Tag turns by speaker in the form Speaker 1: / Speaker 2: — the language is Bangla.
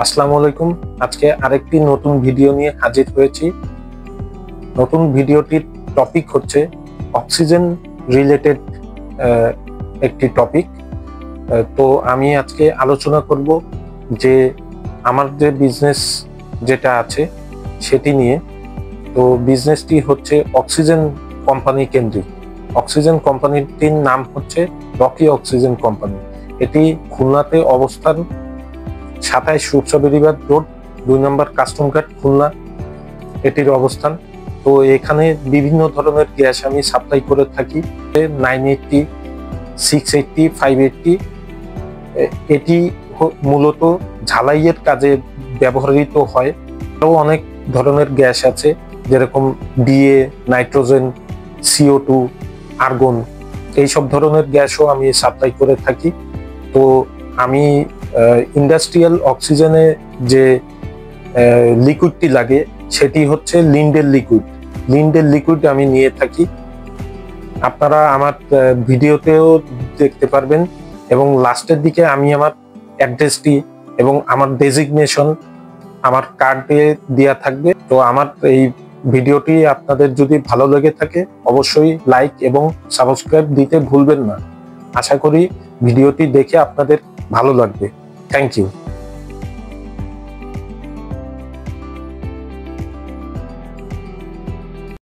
Speaker 1: আসসালামু আলাইকুম। আজকে আরেকটি নতুন ভিডিও নিয়ে হাজির হয়েছি। নতুন ভিডিওটির টপিক হচ্ছে অক্সিজেন রিলেটেড একটি টপিক। তো আমি আজকে আলোচনা করব যে আমার যে বিজনেস যেটা আছে সেটি নিয়ে। তো বিজনেসটি হচ্ছে অক্সিজেন কোম্পানি কেন্দ্রিক। অক্সিজেন কোম্পানিটির নাম হচ্ছে রকি অক্সিজেন কোম্পানি। এটি খুলনাতে অবস্থান, 27 রূপসা বেড়িবাঁধ রোড, 2 নম্বর কাস্টম ঘাট, খুলনা এটির অবস্থান। তো এখানে বিভিন্ন ধরনের গ্যাস আমি সাপ্লাই করে থাকি। 980, 680, 580। এটি মূলত ঝালাইয়ের কাজে ব্যবহৃত হয়। আরও অনেক ধরনের গ্যাস আছে, যেরকম ডিএ, নাইট্রোজেন, CO2, আর্গন, এইসব ধরনের গ্যাসও আমি সাপ্লাই করে থাকি। তো আমি ইন্ডাস্ট্রিয়াল অক্সিজেনে যে লিকুইডটি লাগে সেটি হচ্ছে লিন্ডের লিকুইড। লিন্ডের লিকুইড আমি নিয়ে থাকি। আপনারা আমার ভিডিওতেও দেখতে পারবেন, এবং লাস্টের দিকে আমি আমার অ্যাড্রেসটি এবং আমার ডেজিগনেশন আমার কার্ডে দেওয়া থাকবে। তো আমার এই ভিডিওটি আপনাদের যদি ভালো লেগে থাকে অবশ্যই লাইক এবং সাবস্ক্রাইব দিতে ভুলবেন না। আশা করি ভিডিওটি দেখে আপনাদের ভালো লাগবে। Thank you.